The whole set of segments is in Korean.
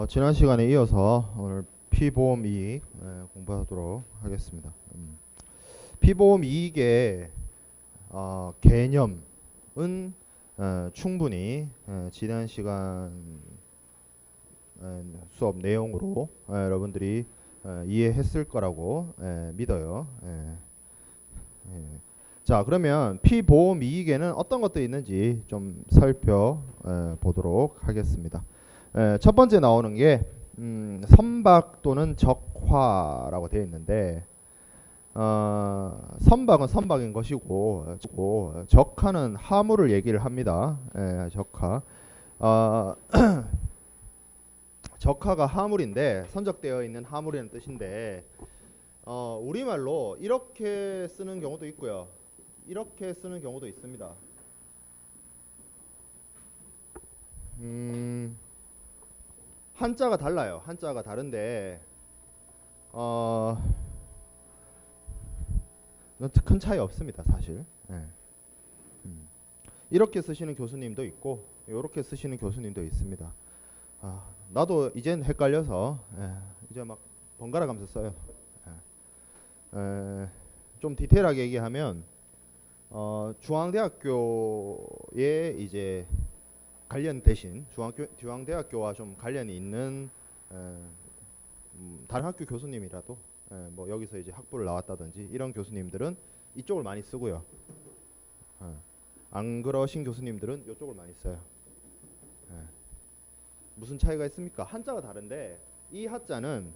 지난 시간에 이어서 오늘 피보험 이익 공부하도록 하겠습니다. 피보험 이익의 개념은 충분히 지난 시간 수업 내용으로 여러분들이 이해했을 거라고 믿어요. 자, 그러면 피보험 이익에는 어떤 것들이 있는지 좀 살펴보도록 하겠습니다. 첫 번째 나오는 게 선박 또는 적화라고 되어 있는데, 선박은 선박인 것이고 적화는 화물을 얘기를 합니다. 적화. 적화가 화물인데, 선적되어 있는 화물이라는 뜻인데, 우리말로 이렇게 쓰는 경우도 있고요, 이렇게 쓰는 경우도 있습니다. 한자가 달라요. 한자가 다른데 큰 차이 없습니다, 사실. 이렇게 쓰시는 교수님도 있고 이렇게 쓰시는 교수님도 있습니다. 나도 이젠 헷갈려서 이제 막 번갈아 가면서 써요. 좀 디테일하게 얘기하면 중앙대학교에 이제 관련 대신 중앙대학교와 좀 관련이 있는 다른 학교 교수님이라도 뭐 여기서 이제 학부를 나왔다든지 이런 교수님들은 이쪽을 많이 쓰고요. 안 그러신 교수님들은 이쪽을 많이 써요. 무슨 차이가 있습니까? 한자가 다른데, 이 한자는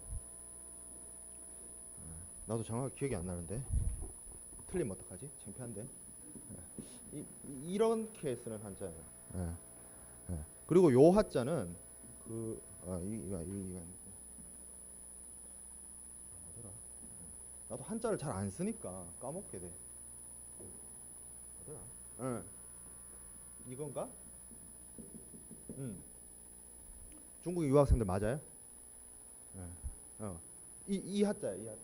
나도 정확히 기억이 안 나는데 틀리면 어떡하지? 창피한데. 이렇게 쓰는 한자예요. 그리고 요 하자는 나도 한자를 잘 안 쓰니까 까먹게 돼. 이건가? 중국 유학생들 맞아요? 이 하자예요, 이 하자.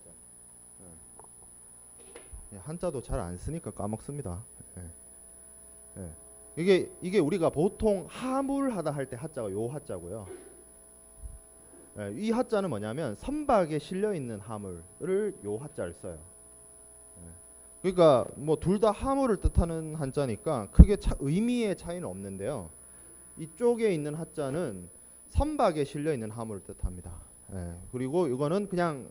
한자도 잘 안 쓰니까 까먹습니다. 이게 우리가 보통 하물하다 할 때 하자가 요 하자고요. 이 하자는 뭐냐면 선박에 실려 있는 하물을 요 하자를 써요. 그러니까 뭐 둘 다 하물을 뜻하는 한자니까 크게 의미의 차이는 없는데요. 이쪽에 있는 하자는 선박에 실려 있는 하물을 뜻합니다. 그리고 이거는 그냥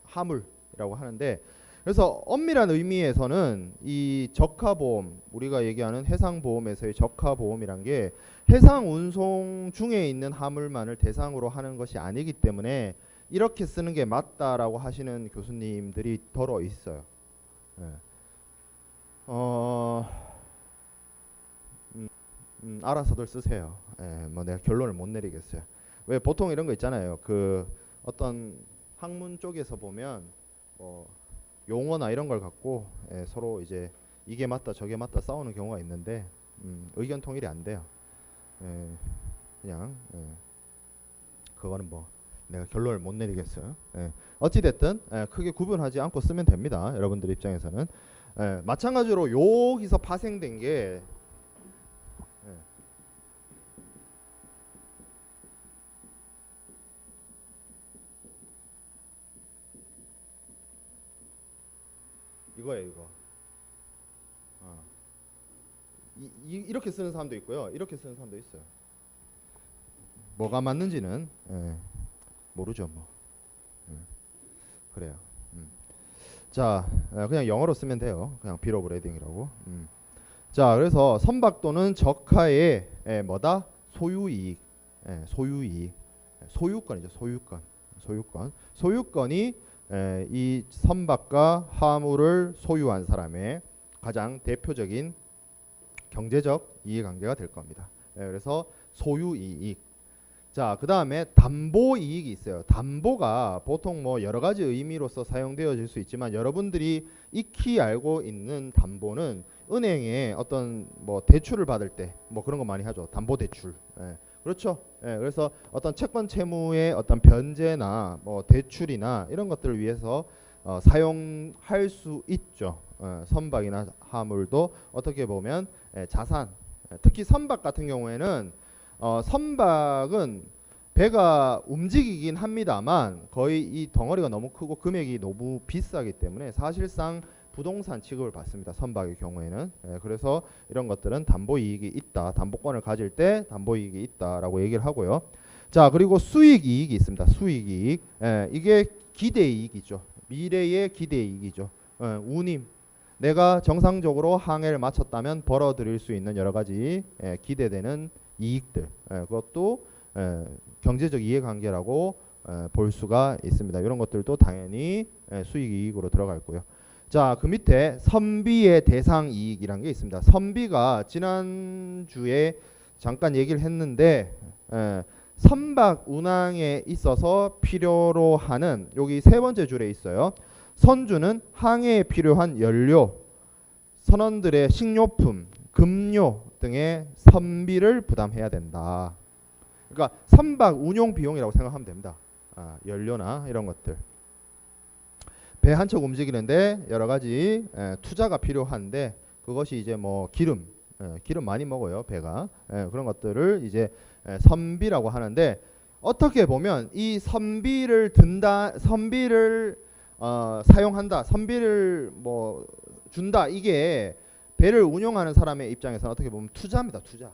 하물이라고 하는데, 그래서 엄밀한 의미에서는 이 적하보험, 우리가 얘기하는 해상보험에서의 적하보험이란 게 해상 운송 중에 있는 화물만을 대상으로 하는 것이 아니기 때문에 이렇게 쓰는 게 맞다라고 하시는 교수님들이 더러 있어요. 알아서들 쓰세요. 뭐 내가 결론을 못 내리겠어요. 왜 보통 이런 거 있잖아요. 그 어떤 학문 쪽에서 보면 뭐 용어나 이런 걸 갖고 서로 이제 이게 맞다 저게 맞다 싸우는 경우가 있는데 의견 통일이 안 돼요. 그냥 그거는 뭐 내가 결론을 못 내리겠어요. 어찌 됐든 크게 구분하지 않고 쓰면 됩니다, 여러분들 입장에서는. 마찬가지로 여기서 파생된 게 이거예요, 이거. 이렇게 쓰는 사람도 있고요, 이렇게 쓰는 사람도 있어요. 뭐가 맞는지는 모르죠, 뭐. 그래요. 자, 그냥 영어로 쓰면 돼요. 그냥 비ll 오브 레딩이라고. 자, 그래서 선박 또는 적하의 뭐다? 소유이익. 소유이익. 소유권이죠, 소유권. 소유권이 이 선박과 화물을 소유한 사람의 가장 대표적인 경제적 이해관계가 될 겁니다. 그래서 소유이익. 자, 그 다음에 담보이익이 있어요. 담보가 보통 뭐 여러 가지 의미로서 사용되어질 수 있지만, 여러분들이 익히 알고 있는 담보는 은행에 어떤 뭐 대출을 받을 때 뭐 그런 거 많이 하죠. 담보대출. 그렇죠. 그래서 어떤 채권 채무의 어떤 변제나 뭐 대출이나 이런 것들을 위해서 사용할 수 있죠. 선박이나 화물도 어떻게 보면 자산, 특히 선박 같은 경우에는 선박은 배가 움직이긴 합니다만 거의 이 덩어리가 너무 크고 금액이 너무 비싸기 때문에 사실상 부동산 취급을 받습니다. 선박의 경우에는. 그래서 이런 것들은 담보이익이 있다. 담보권을 가질 때 담보이익이 있다라고 얘기를 하고요. 자, 그리고 수익이익이 있습니다. 수익이익. 이게 기대이익이죠. 미래의 기대이익이죠. 운임. 내가 정상적으로 항해를 마쳤다면 벌어들일 수 있는 여러 가지 기대되는 이익들. 그것도 경제적 이해관계라고 볼 수가 있습니다. 이런 것들도 당연히 수익이익으로 들어갈 거고요. 자, 그 밑에 선비의 대상 이익이라는 게 있습니다. 선비가 지난주에 잠깐 얘기를 했는데 선박 운항에 있어서 필요로 하는 여기 세 번째 줄에 있어요. 선주는 항해에 필요한 연료, 선원들의 식료품, 급료 등의 선비를 부담해야 된다. 그러니까 선박 운용 비용이라고 생각하면 됩니다. 연료나 이런 것들. 배 한 척 움직이는데 여러 가지 투자가 필요한데 그것이 이제 뭐 기름 많이 먹어요 배가. 그런 것들을 이제 선비라고 하는데 어떻게 보면 이 선비를 사용한다, 선비를 뭐 준다, 이게 배를 운용하는 사람의 입장에서는 어떻게 보면 투자입니다. 투자.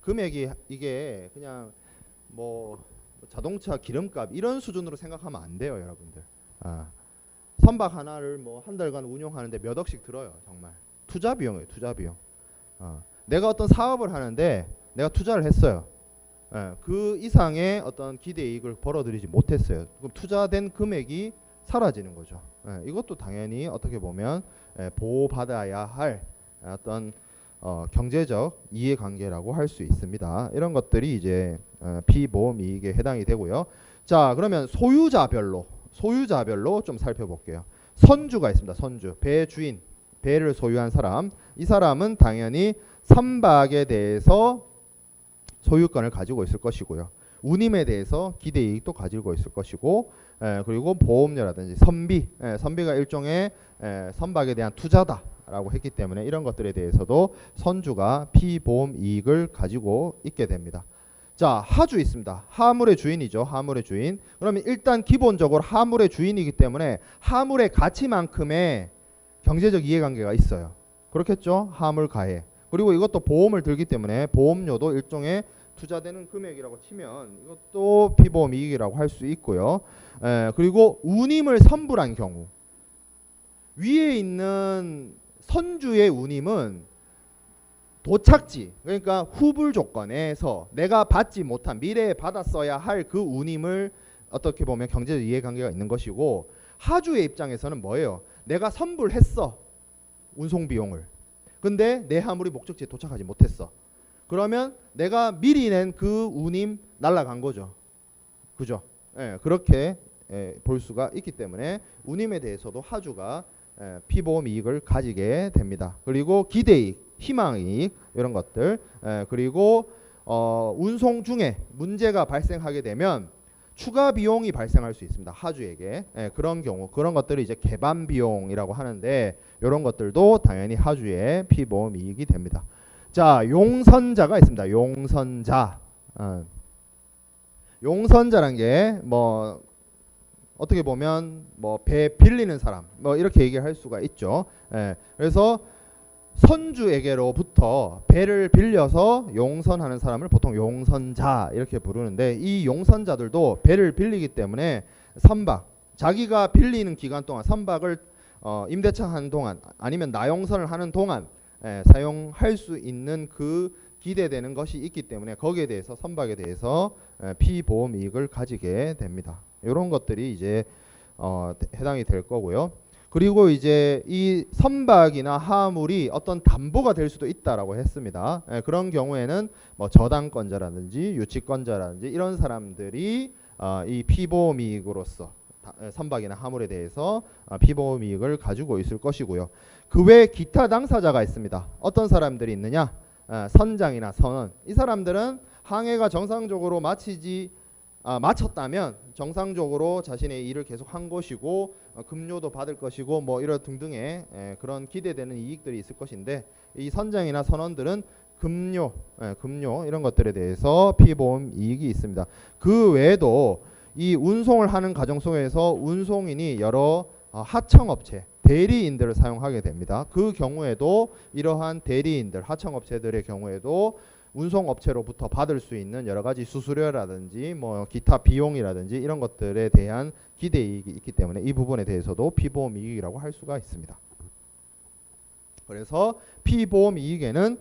금액이 이게 그냥 뭐 자동차 기름값 이런 수준으로 생각하면 안 돼요, 여러분들. 선박 하나를 뭐 한 달간 운용하는데 몇 억씩 들어요. 정말 투자 비용이에요. 투자 비용. 내가 어떤 사업을 하는데 내가 투자를 했어요. 그 이상의 어떤 기대이익을 벌어들이지 못했어요. 그럼 투자된 금액이 사라지는 거죠. 이것도 당연히 어떻게 보면 보호받아야 할 어떤 경제적 이해관계라고 할 수 있습니다. 이런 것들이 이제 피보험 이익에 해당이 되고요. 자, 그러면 소유자별로 좀 살펴볼게요. 선주가 있습니다. 선주, 배 주인, 배를 소유한 사람. 이 사람은 당연히 선박에 대해서 소유권을 가지고 있을 것이고요. 운임에 대해서 기대이익도 가지고 있을 것이고, 그리고 보험료라든지 선비가 일종의 선박에 대한 투자다라고 했기 때문에 이런 것들에 대해서도 선주가 피보험 이익을 가지고 있게 됩니다. 자, 하주 있습니다. 하물의 주인이죠. 하물의 주인. 그러면 일단 기본적으로 하물의 주인이기 때문에 하물의 가치만큼의 경제적 이해관계가 있어요. 그렇겠죠? 하물가해. 그리고 이것도 보험을 들기 때문에 보험료도 일종의 투자되는 금액이라고 치면 이것도 피보험 이익이라고 할 수 있고요. 그리고 운임을 선불한 경우, 위에 있는 선주의 운임은 도착지, 그러니까 후불 조건에서 내가 받지 못한, 미래에 받았어야 할 그 운임을 어떻게 보면 경제적 이해관계가 있는 것이고, 하주의 입장에서는 뭐예요? 내가 선불했어, 운송 비용을. 근데 내 화물이 목적지에 도착하지 못했어. 그러면 내가 미리 낸 그 운임 날라간 거죠. 그죠? 그렇게 볼 수가 있기 때문에 운임에 대해서도 하주가 피보험 이익을 가지게 됩니다. 그리고 기대이익, 희망이익 이런 것들, 그리고 운송 중에 문제가 발생하게 되면 추가 비용이 발생할 수 있습니다. 하주에게. 그런 경우, 그런 것들을 이제 개반 비용이라고 하는데 이런 것들도 당연히 하주의 피보험 이익이 됩니다. 자, 용선자가 있습니다. 용선자. 용선자란 게 뭐 어떻게 보면 뭐 배 빌리는 사람 뭐 이렇게 얘기할 수가 있죠. 그래서 선주에게로부터 배를 빌려서 용선하는 사람을 보통 용선자 이렇게 부르는데, 이 용선자들도 배를 빌리기 때문에 선박, 자기가 빌리는 기간 동안 선박을 임대차 하는 동안 아니면 나용선을 하는 동안 사용할 수 있는 그 기대되는 것이 있기 때문에 거기에 대해서 선박에 대해서 피보험 이익을 가지게 됩니다. 이런 것들이 이제 해당이 될 거고요. 그리고 이제 이 선박이나 화물이 어떤 담보가 될 수도 있다라고 했습니다. 그런 경우에는 뭐 저당권자라든지 유치권자라든지 이런 사람들이 이 피보험 이익으로서 선박이나 화물에 대해서 피보험 이익을 가지고 있을 것이고요. 그 외에 기타 당사자가 있습니다. 어떤 사람들이 있느냐? 선장이나 선원. 이 사람들은 항해가 정상적으로 마쳤다면 정상적으로 자신의 일을 계속 한 것이고 급료도 받을 것이고 뭐 이런 등등의 그런 기대되는 이익들이 있을 것인데, 이 선장이나 선원들은 금료, 금료 이런 것들에 대해서 피보험 이익이 있습니다. 그 외에도 이 운송을 하는 과정 속에서 운송인이 여러 하청업체, 대리인들을 사용하게 됩니다. 그 경우에도 이러한 대리인들, 하청업체들의 경우에도 운송업체로부터 받을 수 있는 여러 가지 수수료라든지 뭐 기타 비용이라든지 이런 것들에 대한 기대이익이 있기 때문에 이 부분에 대해서도 피보험 이익이라고 할 수가 있습니다. 그래서 피보험 이익에는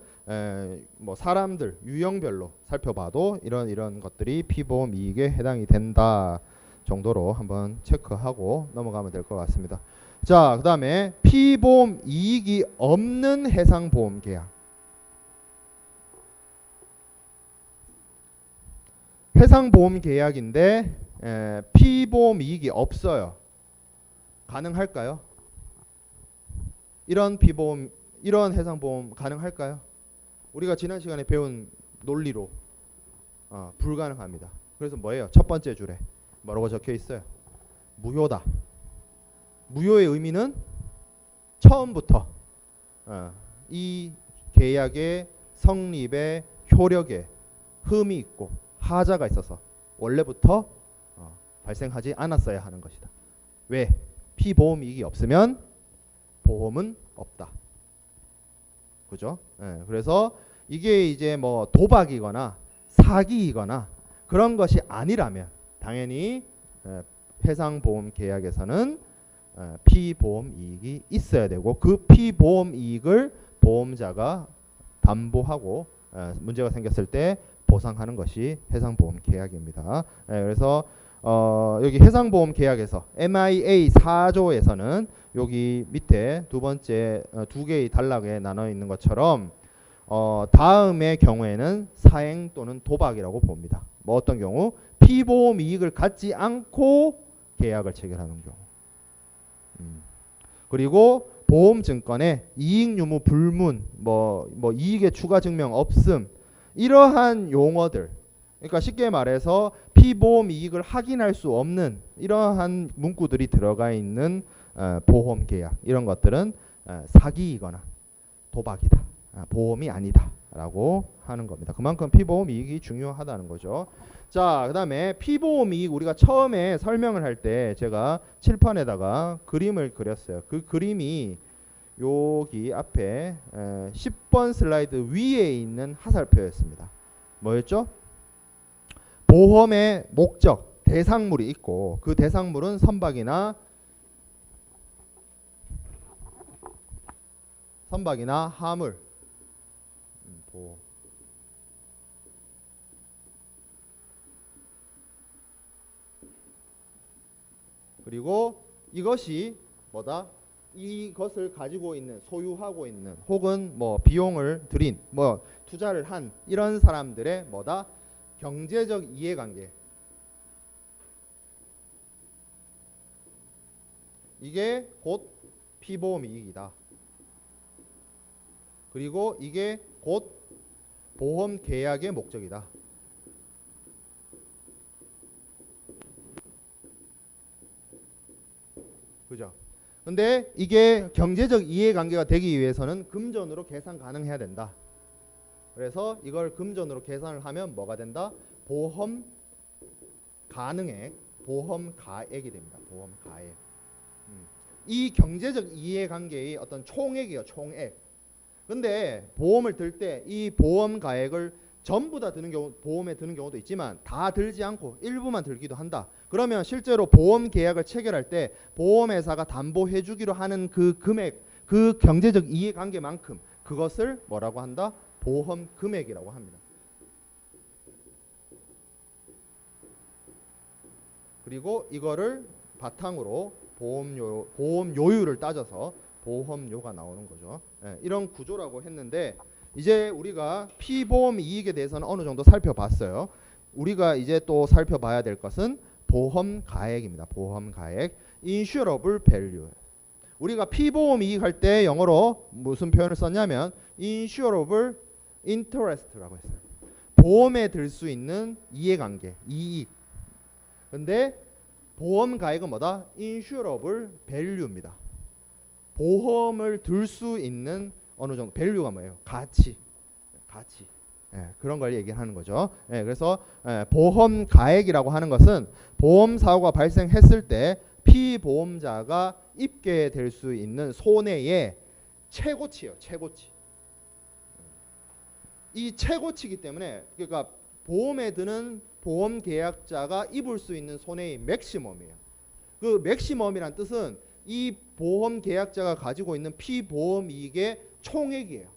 뭐 사람들 유형별로 살펴봐도 이런 것들이 피보험 이익에 해당이 된다 정도로 한번 체크하고 넘어가면 될 것 같습니다. 자, 그 다음에 피보험 이익이 없는 해상보험 계약. 해상보험 계약인데 피보험 이익이 없어요. 가능할까요? 이런 해상보험 가능할까요? 우리가 지난 시간에 배운 논리로 불가능합니다. 그래서 뭐예요? 첫 번째 줄에 뭐라고 적혀 있어요? 무효다. 무효의 의미는 처음부터 이 계약의 성립의 효력에 흠이 있고 하자가 있어서 원래부터 발생하지 않았어야 하는 것이다. 왜? 피보험 이익이 없으면 보험은 없다. 그죠? 그래서 이게 이제 뭐 도박이거나 사기이거나 그런 것이 아니라면 당연히 해상보험 계약에서는 피보험 이익이 있어야 되고 그 피보험 이익을 보험자가 담보하고 문제가 생겼을 때 보상하는 것이 해상보험 계약입니다. 그래서 여기 해상보험 계약에서 MIA 4조에서는 여기 밑에 두 번째 두 개의 단락에 나눠 있는 것처럼 다음의 경우에는 사행 또는 도박이라고 봅니다. 뭐 어떤 경우? 피보험 이익을 갖지 않고 계약을 체결하는 경우. 그리고 보험증권에 이익유무 불문, 뭐 이익의 추가 증명 없음 이러한 용어들, 그러니까 쉽게 말해서 피보험 이익을 확인할 수 없는 이러한 문구들이 들어가 있는 보험 계약 이런 것들은 사기이거나 도박이다, 보험이 아니다 라고 하는 겁니다. 그만큼 피보험 이익이 중요하다는 거죠. 자, 그 다음에 피보험 이익 우리가 처음에 설명을 할 때 제가 칠판에다가 그림을 그렸어요. 그 그림이 여기 앞에 10번 슬라이드 위에 있는 화살표였습니다. 뭐였죠? 보험의 목적, 대상물이 있고 그 대상물은 선박이나 화물, 그리고 이것이 뭐다? 이것을 가지고 있는, 소유하고 있는, 혹은 뭐 비용을 들인, 뭐 투자를 한 이런 사람들의 뭐다? 경제적 이해관계. 이게 곧 피보험 이익이다. 그리고 이게 곧 보험 계약의 목적이다. 그죠? 근데 이게 경제적 이해관계가 되기 위해서는 금전으로 계산 가능해야 된다. 그래서 이걸 금전으로 계산을 하면 뭐가 된다? 보험 가능액, 보험 가액이 됩니다. 보험 가액. 이 경제적 이해관계의 어떤 총액이에요. 총액. 근데 보험을 들 때 이 보험 가액을 전부 다 드는 경우, 보험에 드는 경우도 있지만 다 들지 않고 일부만 들기도 한다. 그러면 실제로 보험 계약을 체결할 때 보험회사가 담보해 주기로 하는 그 금액, 그 경제적 이해관계만큼 그것을 뭐라고 한다? 보험 금액이라고 합니다. 그리고 이거를 바탕으로 보험료율을 따져서 보험료가 나오는 거죠. 이런 구조라고 했는데 이제 우리가 피보험 이익에 대해서는 어느 정도 살펴봤어요. 우리가 이제 또 살펴봐야 될 것은 보험 가액입니다. 보험 가액, insurable value. 우리가 피보험 이익 할 때 영어로 무슨 표현을 썼냐면 insurable interest라고 했어요. 보험에 들 수 있는 이해관계, 이익. 근데 보험 가액은 뭐다? insurable value입니다. 보험을 들 수 있는 어느 정도 밸류가 뭐예요? 가치. 가치. 그런 걸 얘기하는 거죠. 그래서 보험 가액이라고 하는 것은 보험 사고가 발생했을 때 피보험자가 입게 될 수 있는 손해의 최고치예요. 최고치. 이 최고치이기 때문에 그러니까 보험에 드는 보험 계약자가 입을 수 있는 손해의 맥시멈이에요. 그 맥시멈이란 뜻은 이 보험 계약자가 가지고 있는 피보험 이익의 총액이에요.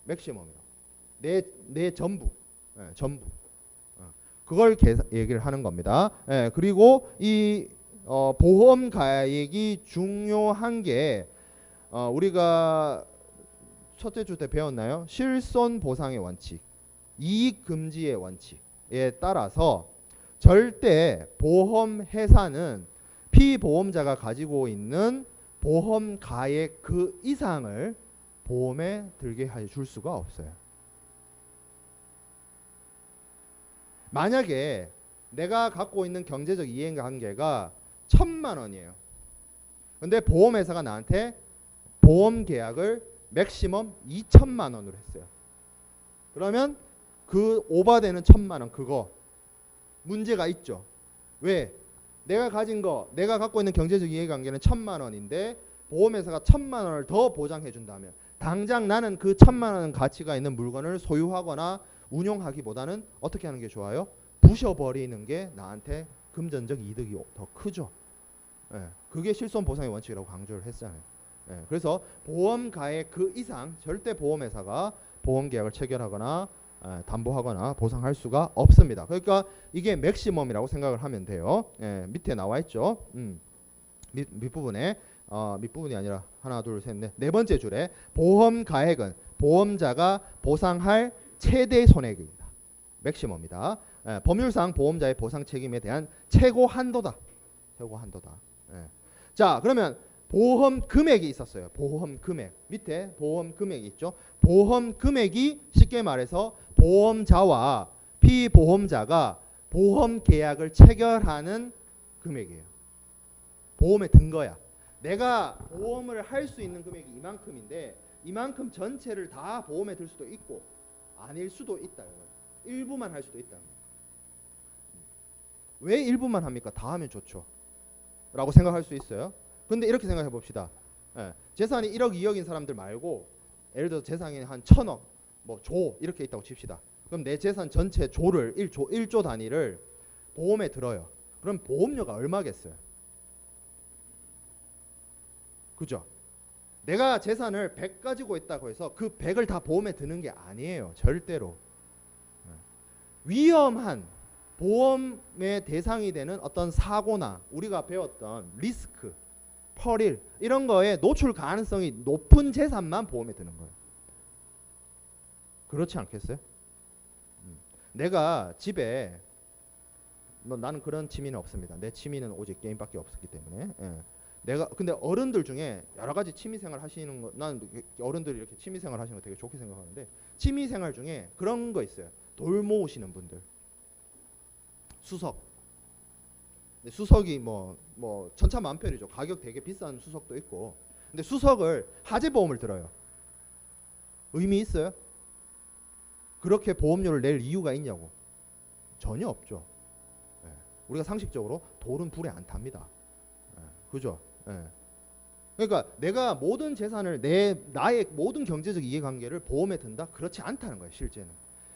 맥시멈이요. 내 전부. 전부. 그걸 얘기를 하는 겁니다. 그리고 이 보험 가액이 중요한 게 우리가 첫째 주 때 배웠나요? 실손 보상의 원칙, 이익 금지의 원칙에 따라서 절대 보험 회사는 피보험자가 가지고 있는 보험 가액 그 이상을 보험에 들게 해줄 수가 없어요. 만약에 내가 갖고 있는 경제적 이해관계가 1,000만 원이에요. 근데 보험회사가 나한테 보험 계약을 맥시멈 2,000만 원으로 했어요. 그러면 그 오버되는 1,000만 원 그거 문제가 있죠. 왜? 내가 가진 거, 내가 갖고 있는 경제적 이해관계는 1,000만 원인데 보험회사가 1,000만 원을 더 보장해 준다면 당장 나는 그 1,000만 원 가치가 있는 물건을 소유하거나 운용하기보다는 어떻게 하는 게 좋아요? 부셔버리는 게 나한테 금전적 이득이 더 크죠. 그게 실손보상의 원칙이라고 강조를 했잖아요. 그래서 보험 가액 그 이상 절대 보험회사가 보험계약을 체결하거나 담보하거나 보상할 수가 없습니다. 그러니까 이게 맥시멈이라고 생각을 하면 돼요. 밑에 나와 있죠. 밑부분에 밑부분이 아니라 하나 둘 셋 넷 네 번째 줄에 보험 가액은 보험자가 보상할 최대 손해액입니다. 맥시멈이다. 법률상 보험자의 보상 책임에 대한 최고 한도다. 최고 한도다. 자, 그러면 보험 금액이 있었어요. 보험 금액. 밑에 보험 금액이 있죠. 보험 금액이 쉽게 말해서 보험자와 피보험자가 보험 계약을 체결하는 금액이에요. 보험에 든 거야. 내가 보험을 할 수 있는 금액이 이만큼인데 이만큼 전체를 다 보험에 들 수도 있고 아닐 수도 있다. 일부만 할 수도 있다. 왜 일부만 합니까? 다 하면 좋죠. 라고 생각할 수 있어요. 근데 이렇게 생각해 봅시다. 재산이 1억 2억인 사람들 말고 예를 들어서 재산이 한 1,000억 뭐 조 이렇게 있다고 칩시다. 그럼 내 재산 전체 조를 1조 단위를 보험에 들어요. 그럼 보험료가 얼마겠어요? 그죠? 내가 재산을 100 가지고 있다고 해서 그 100을 다 보험에 드는 게 아니에요. 절대로. 위험한 보험의 대상이 되는 어떤 사고나 우리가 배웠던 리스크, 퍼릴 이런 거에 노출 가능성이 높은 재산만 보험에 드는 거예요. 그렇지 않겠어요? 내가 집에 나는 그런 취미는 없습니다. 내 취미는 오직 게임밖에 없었기 때문에. 내가 근데 어른들 중에 여러 가지 취미 생활 하시는 거, 나는 어른들이 이렇게 취미 생활 하시는 거 되게 좋게 생각하는데 취미 생활 중에 그런 거 있어요. 돌 모으시는 분들. 수석. 수석이 뭐 천차만별이죠. 가격 되게 비싼 수석도 있고. 근데 수석을 화재 보험을 들어요. 의미 있어요? 그렇게 보험료를 낼 이유가 있냐고? 전혀 없죠. 우리가 상식적으로 돌은 불에 안 탑니다. 그죠? 그러니까 내가 모든 재산을 나의 모든 경제적 이해관계를 보험에 든다? 그렇지 않다는 거예요. 실제는.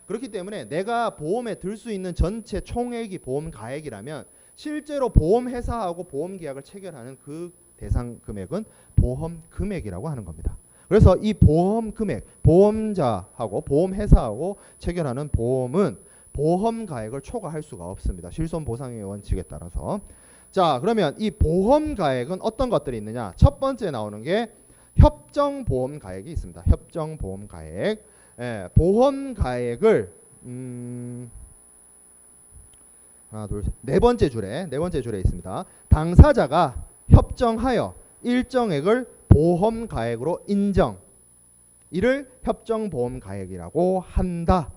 그렇기 때문에 내가 보험에 들 수 있는 전체 총액이 보험 가액이라면 실제로 보험회사하고 보험계약을 체결하는 그 대상 금액은 보험 금액이라고 하는 겁니다. 그래서 이 보험 금액, 보험자하고 보험회사하고 체결하는 보험은 보험 가액을 초과할 수가 없습니다. 실손보상의 원칙에 따라서. 자, 그러면 이 보험 가액은 어떤 것들이 있느냐? 첫 번째 나오는 게 협정보험 가액이 있습니다. 협정보험 가액. 보험 가액을 하나, 둘, 셋. 네 번째 줄에 있습니다. 당사자가 협정하여 일정액을 보험 가액으로 인정. 이를 협정보험 가액이라고 한다.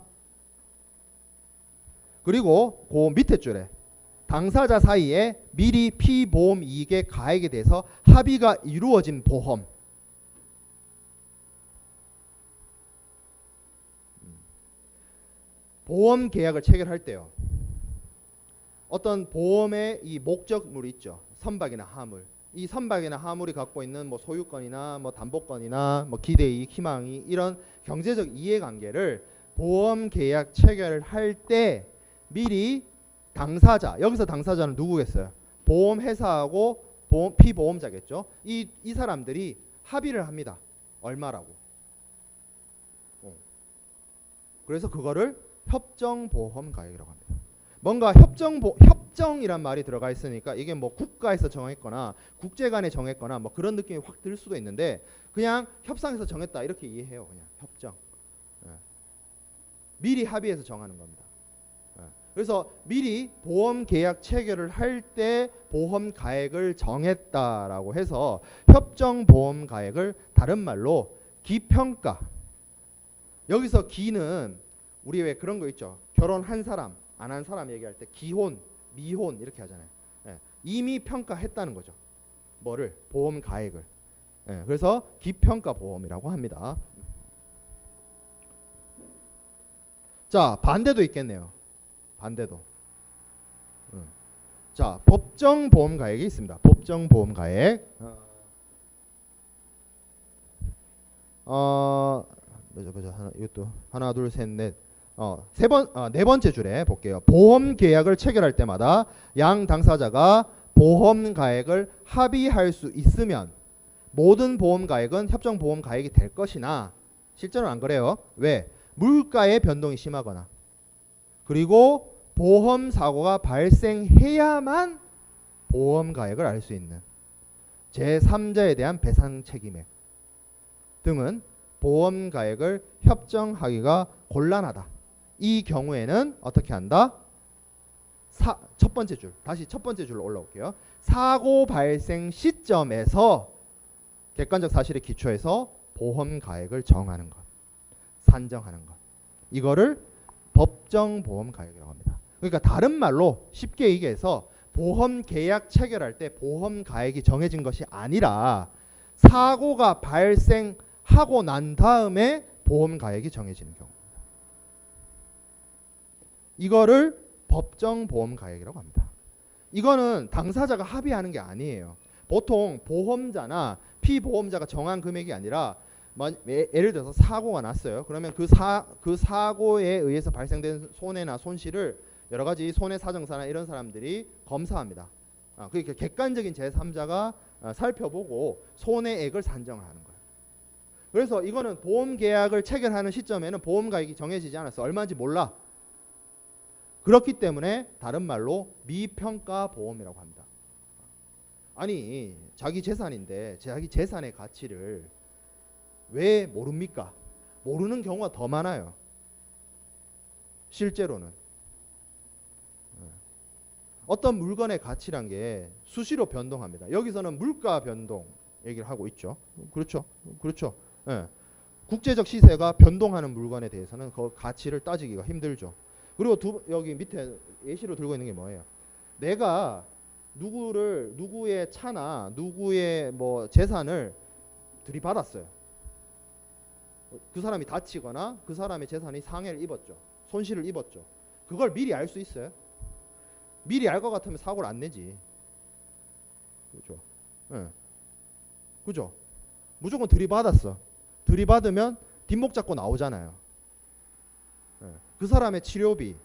그리고 그 밑에 줄에 당사자 사이에 미리 피보험 이익의 가액에 대해서 합의가 이루어진 보험. 보험 계약을 체결할 때요. 어떤 보험의 이 목적물이 있죠. 선박이나 화물. 이 선박이나 화물이 갖고 있는 뭐 소유권이나 뭐 담보권이나 뭐 기대이익, 희망이 이런 경제적 이해관계를 보험 계약 체결을 할 때 미리 당사자, 여기서 당사자는 누구겠어요? 보험회사하고 피보험자겠죠. 이 사람들이 합의를 합니다. 얼마라고. 그래서 그거를 협정보험가액이라고 합니다. 뭔가 협정이란 말이 들어가 있으니까 이게 뭐 국가에서 정했거나 국제 간에 정했거나 뭐 그런 느낌이 확 들 수도 있는데 그냥 협상에서 정했다 이렇게 이해해요. 그냥 협정. 미리 합의해서 정하는 겁니다. 그래서 미리 보험 계약 체결을 할 때 보험 가액을 정했다라고 해서 협정 보험 가액을 다른 말로 기평가. 여기서 기는 우리 왜 그런 거 있죠. 결혼한 사람, 안 한 사람 얘기할 때 기혼, 미혼 이렇게 하잖아요. 이미 평가했다는 거죠. 뭐를? 보험 가액을. 그래서 기평가 보험이라고 합니다. 자, 반대도 있겠네요. 반대도. 자, 법정 보험 가액이 있습니다. 법정 보험 가액. 이것도 하나, 둘, 셋, 넷. 네 번째 줄에 볼게요. 보험 계약을 체결할 때마다 양 당사자가 보험 가액을 합의할 수 있으면 모든 보험 가액은 협정 보험 가액이 될 것이나 실제로는 안 그래요. 왜? 물가의 변동이 심하거나 그리고 보험 사고가 발생해야만 보험 가액을 알 수 있는 제3자에 대한 배상 책임액 등은 보험 가액을 협정하기가 곤란하다. 이 경우에는 어떻게 한다? 첫 번째 줄, 다시 첫 번째 줄로 올라올게요. 사고 발생 시점에서 객관적 사실에 기초해서 보험 가액을 정하는 것, 산정하는 것. 이거를 법정 보험 가액이라고 합니다. 그러니까 다른 말로 쉽게 얘기해서 보험 계약 체결할 때 보험 가액이 정해진 것이 아니라 사고가 발생하고 난 다음에 보험 가액이 정해지는 경우입니다. 이거를 법정 보험 가액이라고 합니다. 이거는 당사자가 합의하는 게 아니에요. 보통 보험자나 피보험자가 정한 금액이 아니라 예를 들어서 사고가 났어요. 그러면 그 사고에 의해서 발생된 손해나 손실을 여러 가지 손해사정사나 이런 사람들이 검사합니다. 그러니까 객관적인 제3자가 살펴보고 손해액을 산정하는 거예요. 그래서 이거는 보험 계약을 체결하는 시점에는 보험 가액이 정해지지 않았어. 얼마인지 몰라. 그렇기 때문에 다른 말로 미평가 보험이라고 합니다. 아니, 자기 재산인데 자기 재산의 가치를 왜 모릅니까? 모르는 경우가 더 많아요. 실제로는. 어떤 물건의 가치란 게 수시로 변동합니다. 여기서는 물가 변동 얘기를 하고 있죠. 그렇죠. 그렇죠. 국제적 시세가 변동하는 물건에 대해서는 그 가치를 따지기가 힘들죠. 그리고 여기 밑에 예시로 들고 있는 게 뭐예요? 내가 누구의 차나 누구의 뭐 재산을 들이받았어요. 그 사람이 다치거나 그 사람의 재산이 상해를 입었죠. 손실을 입었죠. 그걸 미리 알 수 있어요? 미리 알 것 같으면 사고를 안 내지. 그렇죠? 그죠? 무조건 들이받았어. 들이받으면 뒷목 잡고 나오잖아요. 그 사람의 치료비,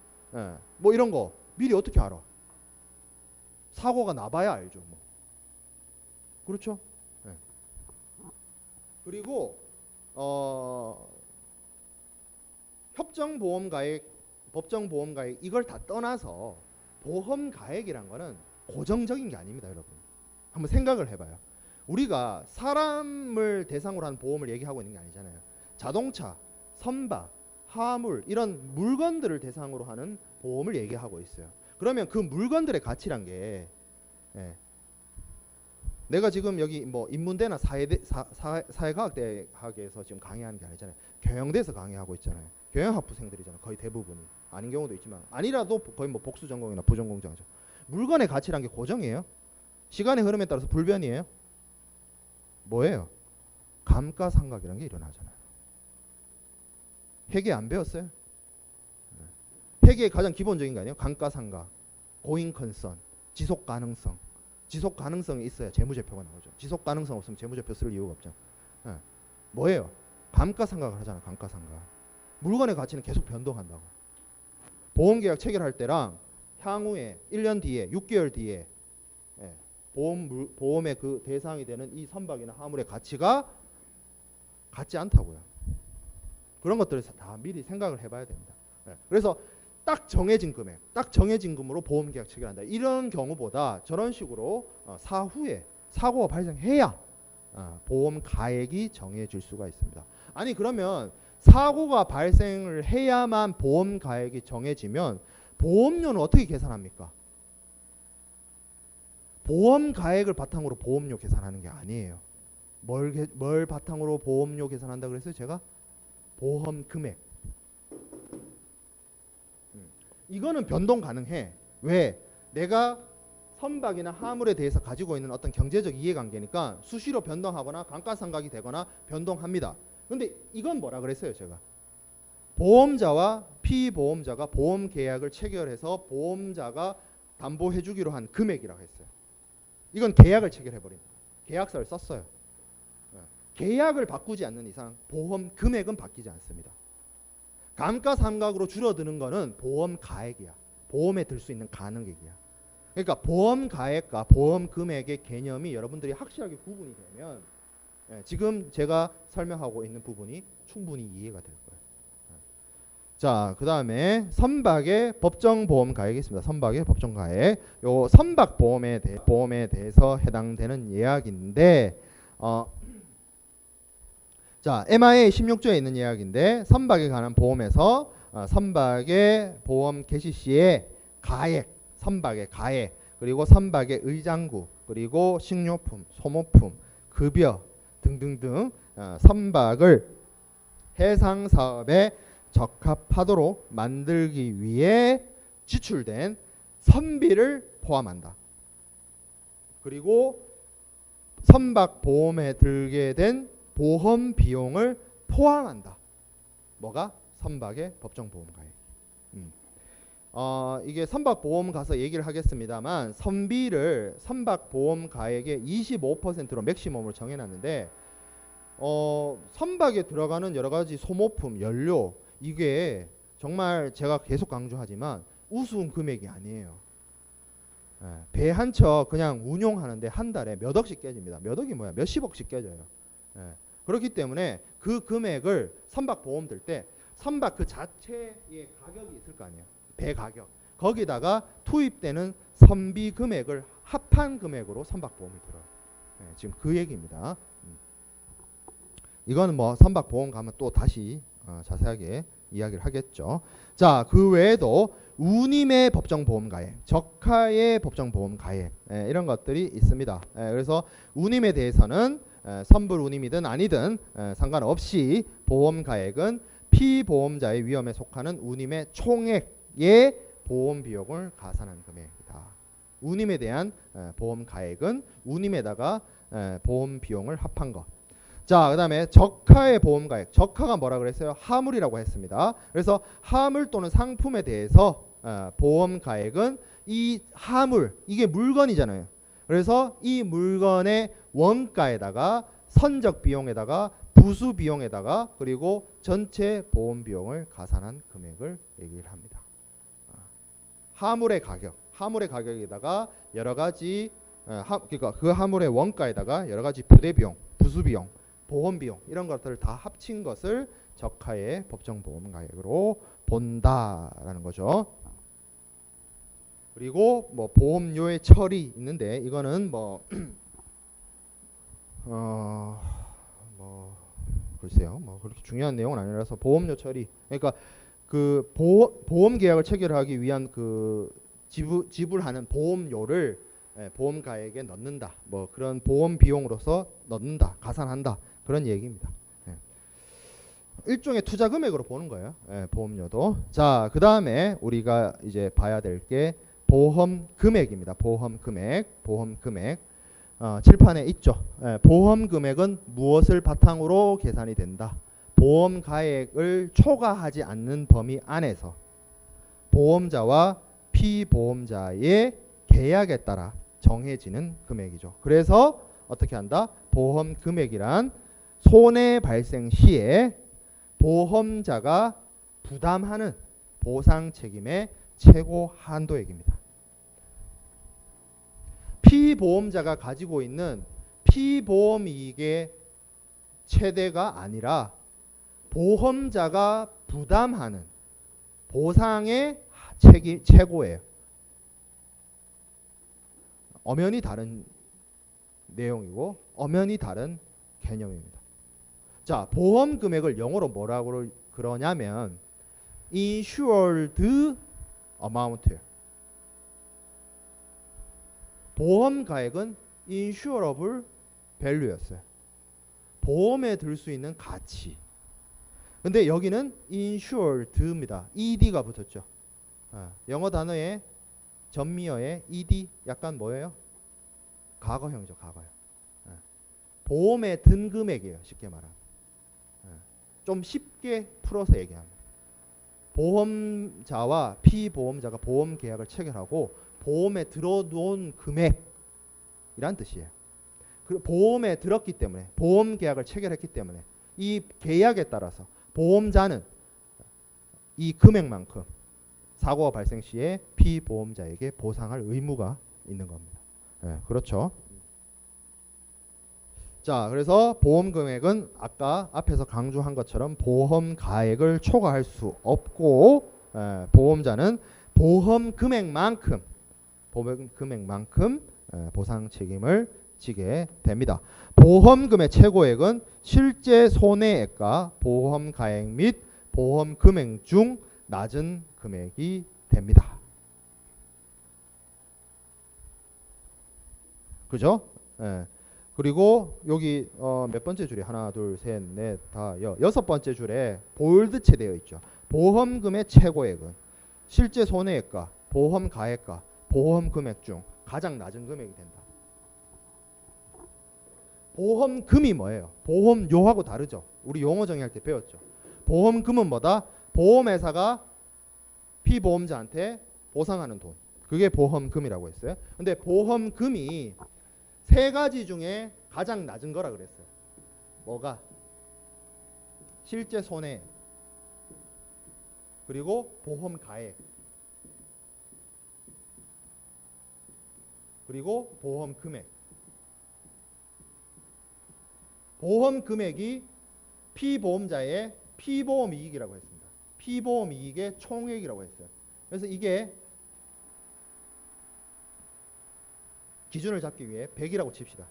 뭐 이런 거 미리 어떻게 알아? 사고가 나봐야 알죠. 뭐. 그렇죠? 그리고 협정보험가액, 법정보험가액 이걸 다 떠나서 보험가액이란 거는 고정적인 게 아닙니다, 여러분. 한번 생각을 해봐요. 우리가 사람을 대상으로 한 보험을 얘기하고 있는 게 아니잖아요. 자동차, 선박, 화물 이런 물건들을 대상으로 하는 보험을 얘기하고 있어요. 그러면 그 물건들의 가치란 게 내가 지금 여기 뭐 인문대나 사회과학대학에서 지금 강의하는 게 아니잖아요. 경영대에서 강의하고 있잖아요. 경영학부생들이잖아요. 거의 대부분이. 아닌 경우도 있지만 아니라도 거의 뭐 복수 전공이나 부전공 정죠. 물건의 가치란 게 고정이에요. 시간의 흐름에 따라서 불변이에요. 뭐예요? 감가상각이라는 게 일어나잖아요. 회계 안 배웠어요? 회계의 가장 기본적인 거 아니에요? 감가상각, 고잉 컨선, 지속 가능성. 지속 가능성이 있어야 재무제표가 나오죠. 지속 가능성 없으면 재무제표 쓸 이유가 없죠. 예. 뭐예요? 감가상각을 하잖아. 감가상각. 물건의 가치는 계속 변동한다고. 보험계약 체결할 때랑 향후에 1년 뒤에 6개월 뒤에 예, 보험의 그 대상이 되는 이 선박이나 화물의 가치가 같지 않다고요. 그런 것들을 다 미리 생각을 해봐야 됩니다. 예, 그래서 딱 정해진 금액, 딱 정해진 금으로 보험계약 체결한다. 이런 경우보다 저런 식으로 사후에 사고가 발생해야 보험 가액이 정해질 수가 있습니다. 아니 그러면 사고가 발생을 해야만 보험 가액이 정해지면 보험료는 어떻게 계산합니까? 보험 가액을 바탕으로 보험료 계산하는 게 아니에요. 뭘 바탕으로 보험료 계산한다 그랬어요? 제가 보험 금액. 이거는 변동 가능해. 왜? 내가 선박이나 화물에 대해서 가지고 있는 어떤 경제적 이해관계니까 수시로 변동하거나 감가상각이 되거나 변동합니다. 근데 이건 뭐라 그랬어요? 제가 보험자와 피보험자가 보험 계약을 체결해서 보험자가 담보해 주기로 한 금액이라고 했어요. 이건 계약을 체결해버립니다. 계약서를 썼어요. 계약을 바꾸지 않는 이상 보험 금액은 바뀌지 않습니다. 감가상각으로 줄어드는 거는 보험 가액이야. 보험에 들 수 있는 가능액이야. 그러니까 보험 가액과 보험 금액의 개념이 여러분들이 확실하게 구분이 되면 지금 제가 설명하고 있는 부분이 충분히 이해가 될 거예요. 자, 그 다음에 선박의 법정 보험 가액이 있습니다. 선박의 법정 가액. 요 선박 보험에 대해서 해당되는 예약인데, 자, MIA 16조에 있는 예약인데 선박에 관한 보험에서 선박의 보험 개시 시에 가액, 선박의 가액, 그리고 선박의 의장구, 그리고 식료품, 소모품, 급여 등등등 선박을 해상 사업에 적합하도록 만들기 위해 지출된 선비를 포함한다. 그리고 선박 보험에 들게 된 보험 비용을 포함한다. 뭐가? 선박의 법정 보험 가액. 이게 선박 보험 가서 얘기를 하겠습니다만 선비를 선박 보험 가액의 25%로 맥시멈을 정해놨는데 선박에 들어가는 여러 가지 소모품, 연료 이게 정말 제가 계속 강조하지만 우스운 금액이 아니에요. 배 한 척 그냥 운용하는데 한 달에 몇 억씩 깨집니다. 몇 억이 뭐야? 몇십억씩 깨져요. 그렇기 때문에 그 금액을 선박 보험 들 때 선박 그 자체의 가격이 있을 거 아니에요. 배 가격. 거기다가 투입되는 선비 금액을 합한 금액으로 선박 보험이 들어요. 지금 그 얘기입니다. 이거는 뭐 선박 보험 가면 또 다시 자세하게 이야기를 하겠죠. 자, 그 외에도 운임의 법정 보험 가액, 적하의 법정 보험 가액 이런 것들이 있습니다. 그래서 운임에 대해서는 선불 운임이든 아니든 상관없이 보험 가액은 피보험자의 위험에 속하는 운임의 총액의 보험 비용을 가산한 금액이다. 운임에 대한 보험 가액은 운임에다가 보험 비용을 합한 것. 자, 그 다음에 적하의 보험 가액. 적하가 뭐라 그랬어요? 화물이라고 했습니다. 그래서 화물 또는 상품에 대해서 보험 가액은 이 화물, 이게 물건이잖아요. 그래서 이 물건의 원가에다가 선적 비용에다가 부수 비용에다가 그리고 전체 보험 비용을 가산한 금액을 얘기를 합니다. 화물의 가격, 화물의 가격에다가 여러 가지 그러니까 그 화물의 원가에다가 여러 가지 부대 비용, 부수 비용, 보험 비용 이런 것들을 다 합친 것을 적하의 법정 보험 가액으로 본다라는 거죠. 그리고 뭐 보험료의 처리 있는데 이거는 뭐 글쎄요, 뭐 그렇게 중요한 내용은 아니라서 보험료 처리. 그러니까 그 보험 계약을 체결하기 위한 그 지불하는 보험료를 보험 가액에 넣는다. 뭐 그런 보험 비용으로서 넣는다, 가산한다 그런 얘기입니다. 일종의 투자 금액으로 보는 거예요. 보험료도. 자, 그 다음에 우리가 이제 봐야 될 게 보험 금액입니다. 보험 금액, 보험 금액. 칠판에 있죠. 보험 금액은 무엇을 바탕으로 계산이 된다. 보험 가액을 초과하지 않는 범위 안에서 보험자와 피보험자의 계약에 따라 정해지는 금액이죠. 그래서 어떻게 한다? 보험 금액이란 손해 발생 시에 보험자가 부담하는 보상 책임의 최고 한도액입니다. 피보험자가 가지고 있는 피보험 이익의 최대가 아니라 보험자가 부담하는 보상의 최고예요. 엄연히 다른 내용이고 엄연히 다른 개념입니다. 자, 보험 금액을 영어로 뭐라고 그러냐면 insured amount예요. 보험 가액은 insurable value였어요. 보험에 들 수 있는 가치. 근데 여기는 insured입니다. ed가 붙었죠. 영어 단어에 전미어에 ed 약간 뭐예요? 과거형이죠. 과거형. 보험에 든 금액이에요. 쉽게 말하면. 좀 쉽게 풀어서 얘기하면 보험자와 피보험자가 보험 계약을 체결하고 보험에 들어놓은 금액이란 뜻이에요. 그 보험에 들었기 때문에 보험 계약을 체결했기 때문에 이 계약에 따라서 보험자는 이 금액만큼 사고가 발생 시에 피보험자에게 보상할 의무가 있는 겁니다. 그렇죠. 자, 그래서 보험 금액은 아까 앞에서 강조한 것처럼 보험 가액을 초과할 수 없고 보험자는 보험 금액만큼 보상 책임을 지게 됩니다. 보험금의 최고액은 실제 손해액과 보험 가액 및 보험 금액 중 낮은 금액이 됩니다. 그죠? 그리고 여기 몇 번째 줄에 하나, 둘, 셋, 넷, 다, 여섯 번째 줄에 볼드체 되어 있죠. 보험금의 최고액은 실제 손해액과 보험 가액과 보험 금액 중 가장 낮은 금액이 된다. 보험금이 뭐예요? 보험료하고 다르죠. 우리 용어 정의할 때 배웠죠. 보험금은 뭐다? 보험회사가 피보험자한테 보상하는 돈. 그게 보험금이라고 했어요. 근데 보험금이 세 가지 중에 가장 낮은 거라 그랬어요. 뭐가? 실제 손해, 그리고 보험 가액, 그리고 보험 금액. 보험 금액이 피보험자의 피보험 이익이라고 했습니다. 피보험 이익의 총액이라고 했어요. 그래서 이게 기준을 잡기 위해 100이라고 칩시다.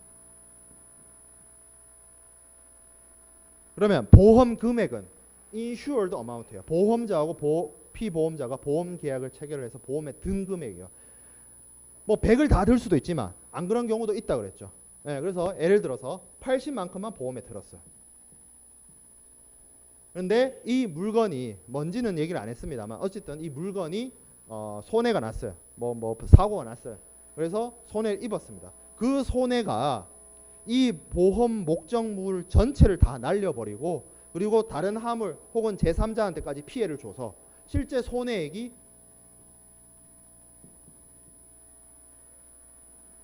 그러면 보험 금액은 insured amount예요. 보험자하고 피보험자가 보험 계약을 체결해서 보험에 든 금액이에요. 뭐 100을 다 들 수도 있지만 안 그런 경우도 있다 그랬죠. 그래서 예를 들어서 80만큼만 보험에 들었어요. 그런데 이 물건이 뭔지는 얘기를 안 했습니다만 어쨌든 이 물건이 손해가 났어요. 뭐 사고가 났어요. 그래서 손해를 입었습니다. 그 손해가 이 보험 목적물 전체를 다 날려버리고 그리고 다른 화물 혹은 제3자한테까지 피해를 줘서 실제 손해액이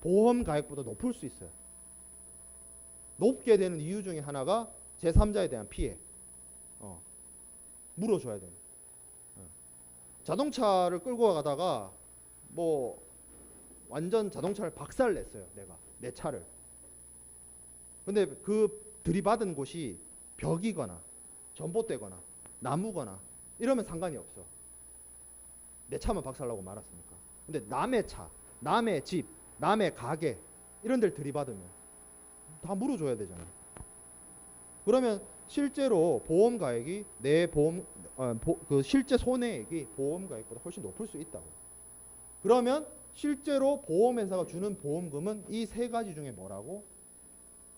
보험 가액보다 높을 수 있어요. 높게 되는 이유 중에 하나가 제3자에 대한 피해. 물어줘야 됩니다. 자동차를 끌고 가다가 뭐 완전 자동차를 박살냈어요. 내 차를. 근데 그 들이받은 곳이 벽이거나 전봇대거나 나무거나 이러면 상관이 없어. 내 차만 박살나고 말았으니까. 근데 남의 차, 남의 집, 남의 가게 이런 데를 들이받으면 다 물어줘야 되잖아요. 그러면 실제로 보험 가액이 내 보험 그 실제 손해액이 보험 가액보다 훨씬 높을 수 있다고. 그러면 실제로 보험회사가 주는 보험금은 이 세 가지 중에 뭐라고?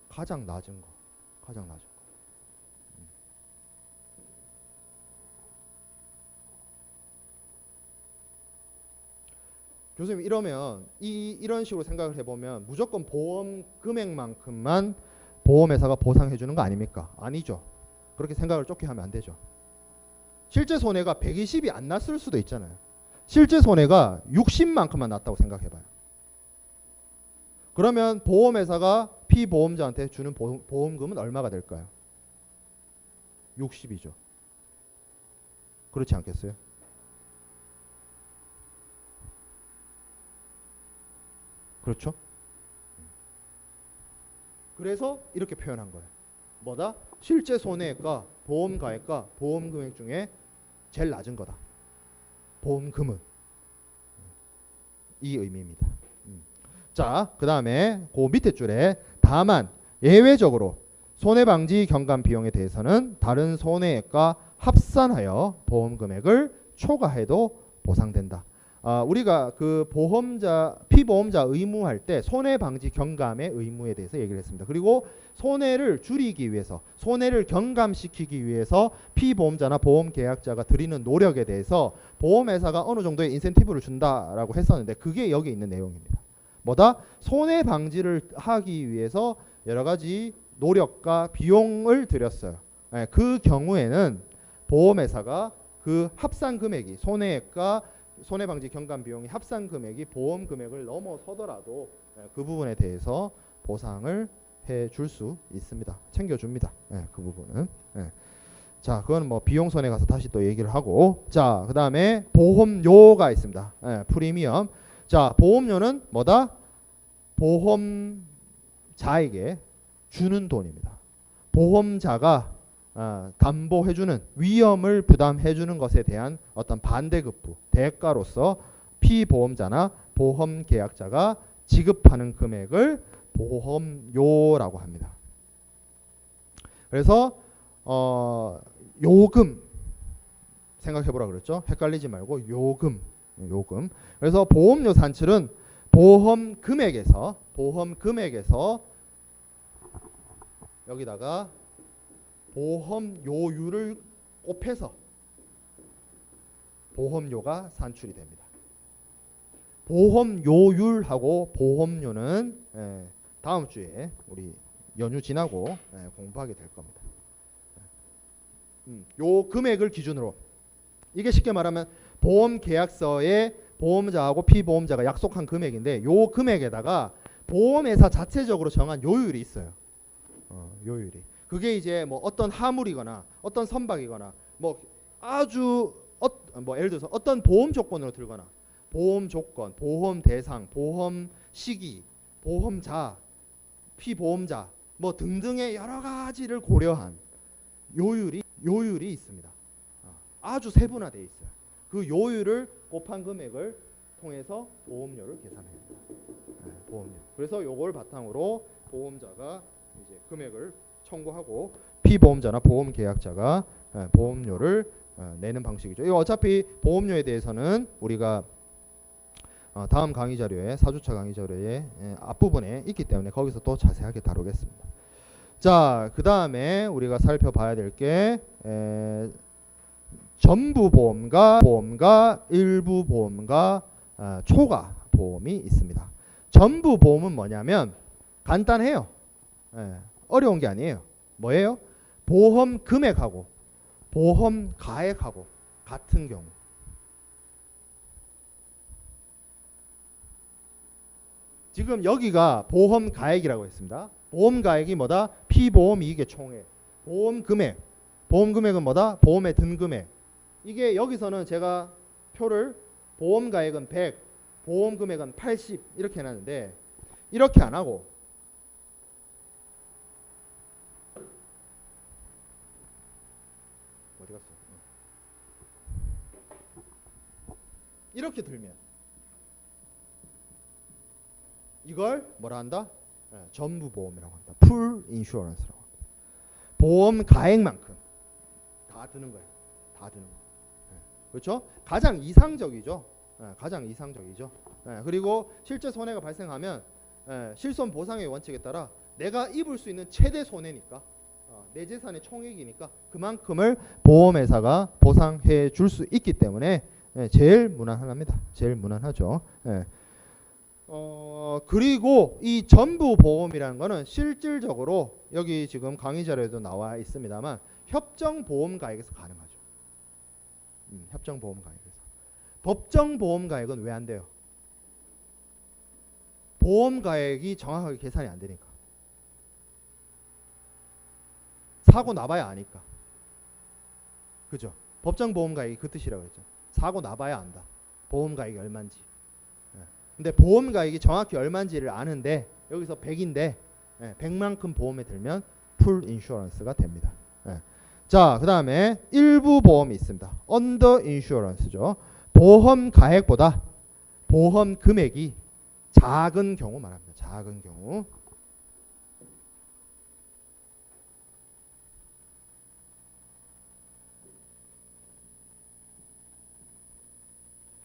가장 낮은 거. 가장 낮은 거. 교수님 이러면 이런 식으로 생각을 해보면 무조건 보험 금액만큼만 보험회사가 보상해 주는 거 아닙니까? 아니죠. 그렇게 생각을 좁게 하면 안 되죠. 실제 손해가 120이 안 났을 수도 있잖아요. 실제 손해가 60만큼만 났다고 생각해봐요. 그러면 보험회사가 피보험자한테 주는 보험금은 얼마가 될까요? 60이죠. 그렇지 않겠어요? 그렇죠? 그래서 이렇게 표현한 거예요. 뭐다? 실제 손해액과 보험 가액과 보험 금액 중에 제일 낮은 거다. 보험금은. 이 의미입니다. 자, 그 다음에 그 밑에 줄에 다만 예외적으로 손해방지 경감 비용에 대해서는 다른 손해액과 합산하여 보험 금액을 초과해도 보상된다. 우리가 그 피보험자 의무할 때 손해방지 경감의 의무에 대해서 얘기를 했습니다. 그리고 손해를 줄이기 위해서, 손해를 경감시키기 위해서 피보험자나 보험계약자가 드리는 노력에 대해서 보험회사가 어느 정도의 인센티브를 준다라고 했었는데 그게 여기 있는 내용입니다. 뭐다? 손해방지를 하기 위해서 여러 가지 노력과 비용을 들였어요. 그 경우에는 보험회사가 그 합산 금액이 손해액과 손해방지 경감 비용이 합산 금액이 보험 금액을 넘어서더라도 그 부분에 대해서 보상을 해줄 수 있습니다. 챙겨줍니다. 그 부분은. 자, 그건 뭐 비용선에 가서 다시 또 얘기를 하고, 자, 그 다음에 보험료가 있습니다. 프리미엄. 자, 보험료는 뭐다? 보험자에게 주는 돈입니다. 보험자가 담보해주는 위험을 부담해주는 것에 대한 어떤 반대급부, 대가로서 피보험자나 보험계약자가 지급하는 금액을 보험료라고 합니다. 그래서 요금 생각해보라 그랬죠. 헷갈리지 말고 요금. 그래서 보험료 산출은 보험 금액에서 여기다가 보험료율을 곱해서 보험료가 산출이 됩니다. 보험료율하고 보험료는 다음 주에 우리 연휴 지나고 공부하게 될 겁니다. 요 금액을 기준으로, 이게 쉽게 말하면 보험계약서에 보험자하고 피보험자가 약속한 금액인데 요 금액에다가 보험회사 자체적으로 정한 요율이 있어요. 요율이. 그게 이제 뭐 어떤 하물이거나 어떤 선박이거나 뭐 아주 뭐 예를 들어서 어떤 보험 조건으로 들거나 보험 조건, 보험 대상, 보험 시기, 보험자, 피보험자 뭐 등등의 여러 가지를 고려한 요율이 있습니다. 아주 세분화되어 있어요. 그 요율을 곱한 금액을 통해서 보험료를 계산해요. 보험료. 그래서 요걸 바탕으로 보험자가 이제 금액을 청구하고 피보험자나 보험계약자가 보험료를 내는 방식이죠. 이거 어차피 보험료에 대해서는 우리가 다음 강의 자료에 4주차 강의 자료에 앞부분에 있기 때문에 거기서 또 자세하게 다루겠습니다. 자, 그 다음에 우리가 살펴봐야 될 게 전부 보험과 일부 보험과 초과 보험이 있습니다. 전부 보험은 뭐냐면 간단해요. 어려운 게 아니에요. 뭐예요? 보험 금액하고 보험 가액하고 같은 경우. 지금 여기가 보험 가액이라고 했습니다. 보험 가액이 뭐다? 피보험 이익의 총액. 보험 금액은 뭐다? 보험에 든 금액. 이게 여기서는 제가 표를 보험 가액은 100, 보험 금액은 80 이렇게 해놨는데 이렇게 안 하고 어디 갔어? 이렇게 들면 이걸 뭐라 한다? 전부 보험이라고 한다. 풀 인슈어런스라고 합니다. 보험 가액만큼 다 드는 거예요. 다 드는 거. 그렇죠? 가장 이상적이죠. 가장 이상적이죠. 그리고 실제 손해가 발생하면 실손 보상의 원칙에 따라 내가 입을 수 있는 최대 손해니까 내 재산의 총액이니까 그만큼을 보험회사가 보상해 줄 수 있기 때문에 제일 무난합니다. 제일 무난하죠. 그리고 이 전부 보험이라는 거는 실질적으로 여기 지금 강의 자료에도 나와 있습니다만 협정 보험 가액에서 가능하죠. 협정 보험 가액에서. 법정 보험가액은 왜 안 돼요? 보험가액이 정확하게 계산이 안 되니까. 사고 나봐야 아니까. 그죠? 법정 보험가액이 그 뜻이라고 했죠. 사고 나봐야 안다. 보험가액이 얼마인지. 근데 보험가액이 정확히 얼마인지를 아는데 여기서 100인데 100만큼 보험에 들면 풀 인슈어런스가 됩니다. 자, 그 다음에 일부 보험이 있습니다. 언더 인슈어런스죠. 보험 가액보다 보험 금액이 작은 경우 말합니다. 작은 경우.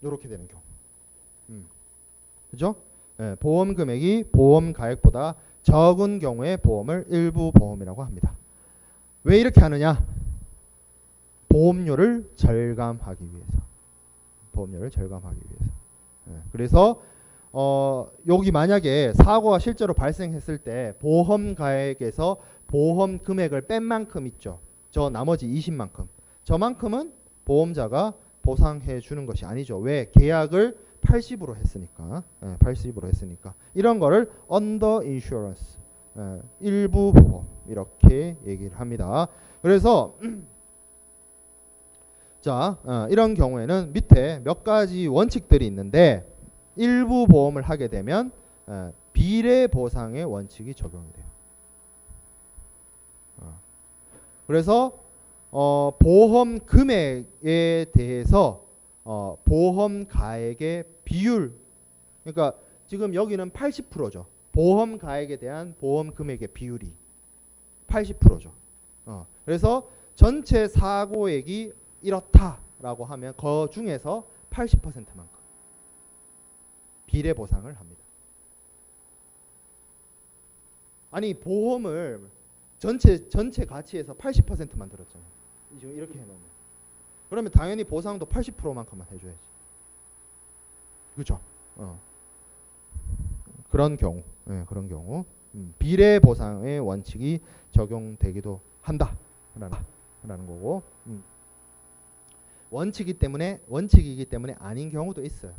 이렇게 되는 경우. 그죠? 보험 금액이 보험 가액보다 적은 경우에 보험을 일부 보험이라고 합니다. 왜 이렇게 하느냐? 보험료를 절감하기 위해서. 보험료를 절감하기 위해서. 그래서 여기 만약에 사고가 실제로 발생했을 때 보험 가액에서 보험 금액을 뺀 만큼 있죠. 저 나머지 20만큼. 저만큼은 보험자가 보상해 주는 것이 아니죠. 왜? 계약을 80으로 했으니까. 80으로 했으니까. 이런 거를 언더 인슈어런스. 일부 보험 이렇게 얘기를 합니다. 그래서 자, 이런 경우에는 밑에 몇 가지 원칙들이 있는데 일부 보험을 하게 되면 비례 보상의 원칙이 적용이 돼요. 그래서 보험 금액에 대해서 보험 가액의 비율, 그러니까 지금 여기는 80%죠. 보험 가액에 대한 보험 금액의 비율이 80%죠. 그래서 전체 사고액이 이렇다라고 하면 그 중에서 80%만큼 비례 보상을 합니다. 아니 보험을 전체 가치에서 80%만 들었잖아요. 지금 이렇게 해놓으면 그러면 당연히 보상도 80%만큼만 해줘야지. 그죠? 그런 경우, 그런 경우 비례 보상의 원칙이 적용되기도 한다라는 거고. 원칙이기 때문에 아닌 경우도 있어요.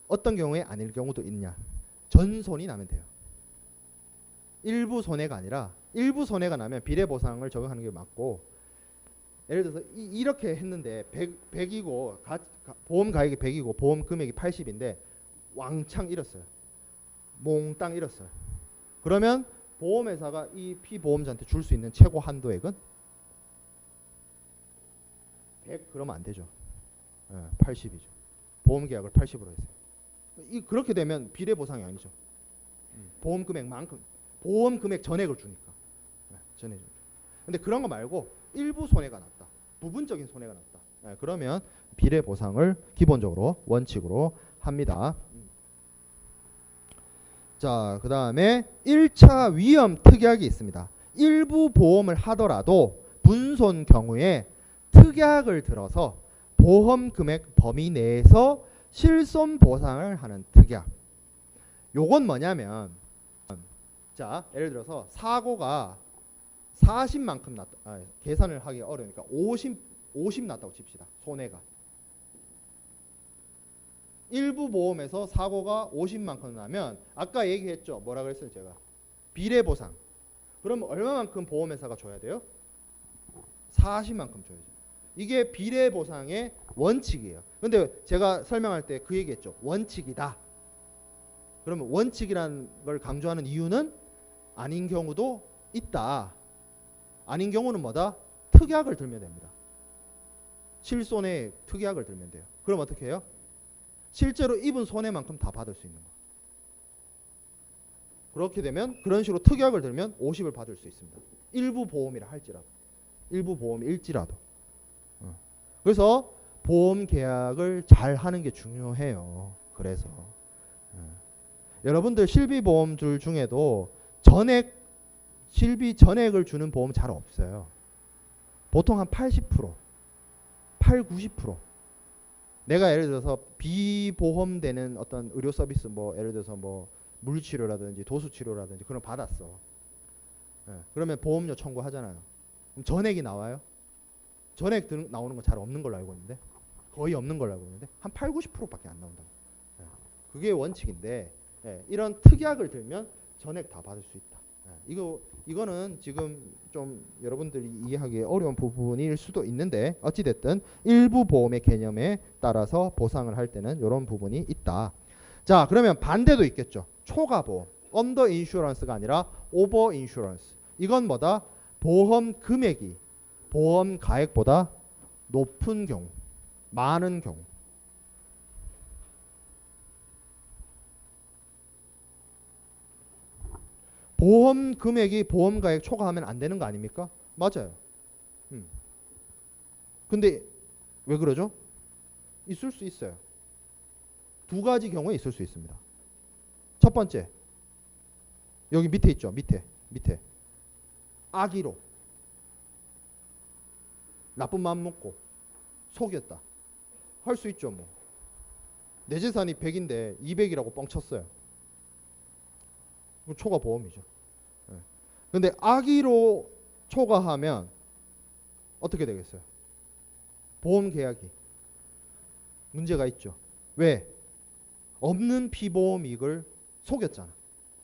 어떤 경우에 아닐 경우도 있냐? 전손이 나면 돼요. 일부 손해가 아니라 일부 손해가 나면 비례 보상을 적용하는 게 맞고, 예를 들어서 이렇게 했는데 100이고 보험 가액이 100이고 보험 금액이 80인데 왕창 잃었어요. 몽땅 잃었어요. 그러면 보험회사가 이 피보험자한테 줄 수 있는 최고 한도액은 100 그러면 안 되죠. 80이죠. 보험 계약을 80으로 했어요. 그렇게 되면 비례 보상이 아니죠. 보험 금액만큼, 보험 금액 전액을 주니까. 전액. 근데 그런 거 말고 일부 손해가 났다. 부분적인 손해가 났다. 그러면 비례 보상을 기본적으로 원칙으로 합니다. 자, 그 다음에 1차 위험 특약이 있습니다. 일부 보험을 하더라도 분손 경우에 특약을 들어서 보험 금액 범위 내에서 실손 보상을 하는 특약. 요건 뭐냐면, 자, 예를 들어서 사고가 40만큼 났다. 계산을 하기 어려우니까 50 났다고 칩시다. 손해가. 일부 보험에서 사고가 50만큼 나면 아까 얘기했죠. 뭐라 그랬어요, 제가? 비례 보상. 그러면 얼마만큼 보험회사가 줘야 돼요? 40만큼 줘야죠. 이게 비례 보상의 원칙이에요. 근데 제가 설명할 때 그 얘기했죠. 원칙이다. 그러면 원칙이라는 걸 강조하는 이유는 아닌 경우도 있다. 아닌 경우는 뭐다? 특약을 들면 됩니다. 실손의 특약을 들면 돼요. 그럼 어떻게 해요? 실제로 입은 손해만큼 다 받을 수 있는 거. 그렇게 되면 그런 식으로 특약을 들면 50을 받을 수 있습니다. 일부 보험이라 할지라도. 일부 보험일지라도. 그래서 보험 계약을 잘 하는 게 중요해요. 그래서 여러분들 실비보험들 중에도 실비 전액을 주는 보험 잘 없어요. 보통 한 80%, 90%. 내가 예를 들어서 비보험되는 어떤 의료 서비스, 뭐 예를 들어서 뭐 물리치료라든지 도수치료라든지 그런 거 받았어. 그러면 보험료 청구하잖아요. 그럼 전액이 나와요? 전액 나오는 건 잘 없는 걸로 알고 있는데 거의 없는 걸로 알고 있는데 한 8, 90%밖에 안 나온다고. 그게 원칙인데 이런 특약을 들면 전액 다 받을 수 있다. 이거는 지금 좀 여러분들이 이해하기 어려운 부분일 수도 있는데 어찌 됐든 일부 보험의 개념에 따라서 보상을 할 때는 이런 부분이 있다. 자, 그러면 반대도 있겠죠. 초과 보험, 언더 인슈런스가 아니라 오버 인슈런스. 이건 뭐다? 보험 금액이 보험 가액보다 높은 경우, 많은 경우. 보험 금액이 보험 가액 초과하면 안 되는 거 아닙니까? 맞아요. 근데 왜 그러죠? 있을 수 있어요. 두 가지 경우에 있을 수 있습니다. 첫 번째, 여기 밑에 있죠. 밑에. 악의로 나쁜 마음 먹고 속였다. 할 수 있죠. 뭐. 내 재산이 100인데 200이라고 뻥쳤어요. 초과 보험이죠. 근데 악의로 초과하면 어떻게 되겠어요? 보험 계약이 문제가 있죠. 왜? 없는 피보험 이익을 속였잖아.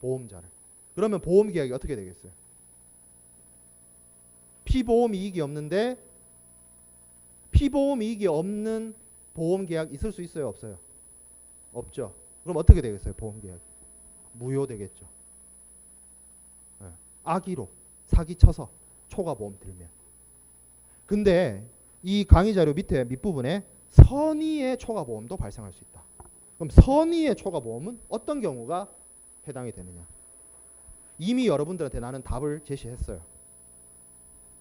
보험자를. 그러면 보험 계약이 어떻게 되겠어요? 피보험 이익이 없는데 피보험 이익이 없는 보험 계약 있을 수 있어요? 없어요? 없죠. 그럼 어떻게 되겠어요? 보험 계약 무효되겠죠. 악의로 사기쳐서 초과보험 들면. 근데 이 강의 자료 밑부분에 선의의 초과보험도 발생할 수 있다. 그럼 선의의 초과보험은 어떤 경우가 해당이 되느냐? 이미 여러분들한테 나는 답을 제시했어요.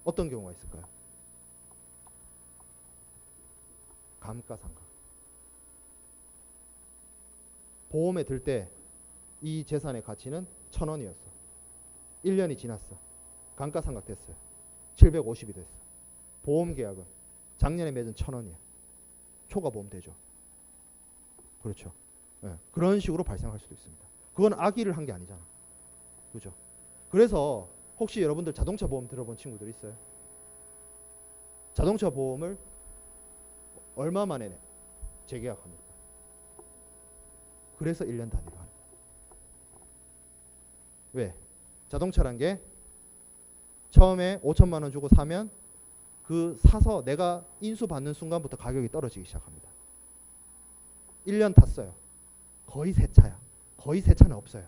어떤 경우가 있을까요? 감가상각. 보험에 들 때 이 재산의 가치는 1,000원이었어. 1년이 지났어. 감가상각 됐어요. 750이 됐어. 보험 계약은 작년에 맺은 1,000원이야. 초과보험 되죠. 그렇죠. 그런 식으로 발생할 수도 있습니다. 그건 악의를 한 게 아니잖아. 그죠? 그래서 혹시 여러분들 자동차 보험 들어본 친구들 있어요? 자동차 보험을 얼마 만에 재계약합니까? 그래서 1년 단위로 하는 거예요. 왜? 자동차란 게 처음에 5천만 원 주고 사면 그 사서 내가 인수받는 순간부터 가격이 떨어지기 시작합니다. 1년 탔어요. 거의 새 차야. 거의 새 차는 없어요.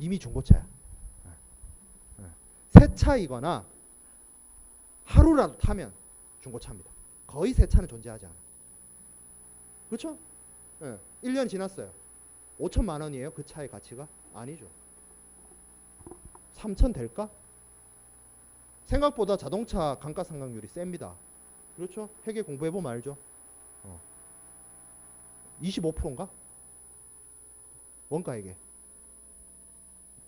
이미 중고차야. 새 차이거나 하루라도 타면 중고차입니다. 거의 새 차는 존재하지 않아요. 그렇죠? 1년 지났어요. 5천만 원이에요. 그 차의 가치가? 아니죠. 3천 될까? 생각보다 자동차 감가상각률이 셉니다. 그렇죠? 회계 공부해보면 알죠. 25%인가? 원가회계.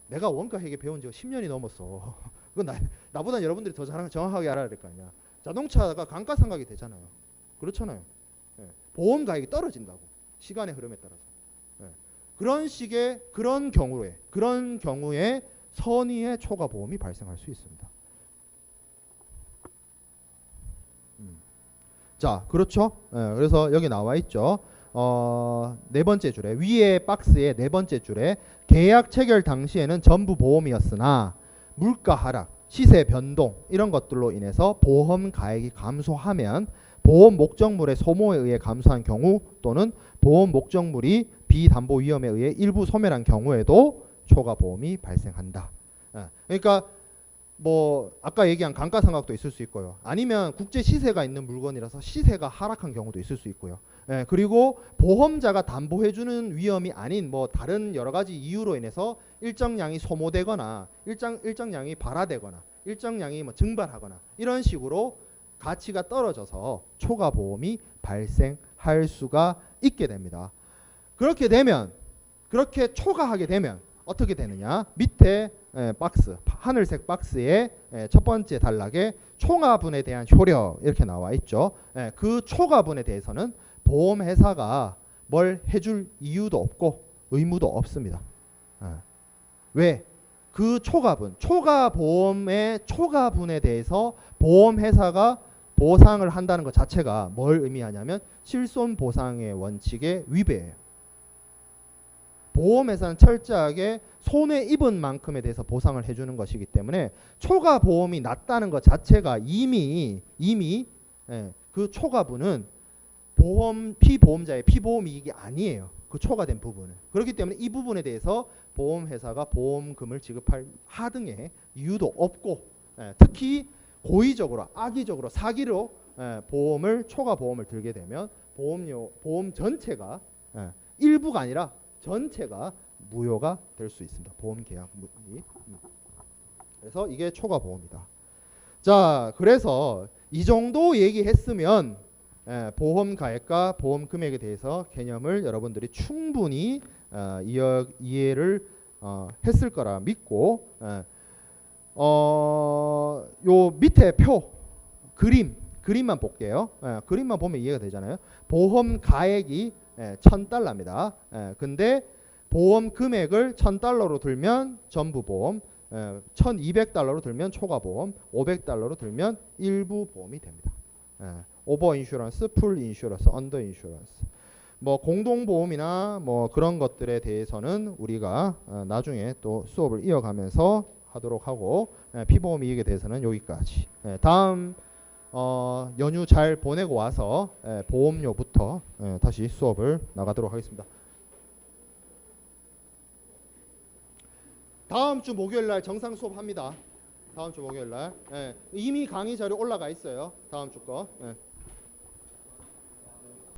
내가 원가회계 배운 지가 10년이 넘었어. 그건 나보다 여러분들이 더 정확하게 알아야 될 거 아니야. 자동차가 감가상각이 되잖아요. 그렇잖아요. 보험 가액이 떨어진다고. 시간의 흐름에 따라서. 그런 경우에 선의의 초과보험이 발생할 수 있습니다. 자, 그렇죠. 그래서 여기 나와 있죠. 네 번째 줄에 위에 박스의 네 번째 줄에 계약 체결 당시에는 전부 보험이었으나 물가 하락, 시세 변동 이런 것들로 인해서 보험 가액이 감소하면 보험 목적물의 소모에 의해 감소한 경우 또는 보험 목적물이 비담보 위험에 의해 일부 소멸한 경우에도 초과보험이 발생한다. 그러니까 뭐 아까 얘기한 감가상각도 있을 수 있고요. 아니면 국제 시세가 있는 물건이라서 시세가 하락한 경우도 있을 수 있고요. 그리고 보험자가 담보해주는 위험이 아닌 뭐 다른 여러 가지 이유로 인해서 일정량이 소모되거나 일정량이 발화되거나 일정량이 뭐 증발하거나 이런 식으로 가치가 떨어져서 초과보험이 발생할 수가 있게 됩니다. 그렇게 초과하게 되면 어떻게 되느냐? 밑에 박스, 하늘색 박스의 첫 번째 단락에 총화분에 대한 효력 이렇게 나와 있죠. 그 초과분에 대해서는 보험회사가 뭘 해줄 이유도 없고 의무도 없습니다. 왜? 그 초과분의 초과분에 대해서 보험회사가 보상을 한다는 것 자체가 뭘 의미하냐면 실손 보상의 원칙에 위배해요. 보험회사는 철저하게 손해 입은 만큼에 대해서 보상을 해주는 것이기 때문에 초과 보험이 낮다는 것 자체가 이미 그 초과분은 피보험자의 피보험 이익이 아니에요. 그 초과된 부분은. 그렇기 때문에 이 부분에 대해서 보험회사가 보험금을 지급할 하등의 이유도 없고, 특히 고의적으로 악의적으로 사기로 초과 보험을 들게 되면 보험 전체가 일부가 아니라 전체가 무효가 될 수 있습니다. 보험 계약이. 그래서 이게 초과 보험이다. 자, 그래서 이 정도 얘기했으면 보험 가액과 보험 금액에 대해서 개념을 여러분들이 충분히 이해를 했을 거라 믿고, 요 밑에 그림만 볼게요. 그림만 보면 이해가 되잖아요. 보험 가액이 $1,000입니다. 근데 보험 금액을 $1,000로 들면 전부 보험, $1,200로 들면 초과 보험, $500로 들면 일부 보험이 됩니다. 오버 인슈런스, 풀 인슈런스, 언더 인슈런스. 뭐 공동보험이나 뭐 그런 것들에 대해서는 우리가 나중에 또 수업을 이어가면서 하도록 하고, 피보험 이익에 대해서는 여기까지. 다음 연휴 잘 보내고 와서 보험료부터 다시 수업을 나가도록 하겠습니다. 다음 주 목요일날 정상 수업합니다. 다음 주 목요일날. 이미 강의 자료 올라가 있어요. 다음 주 거.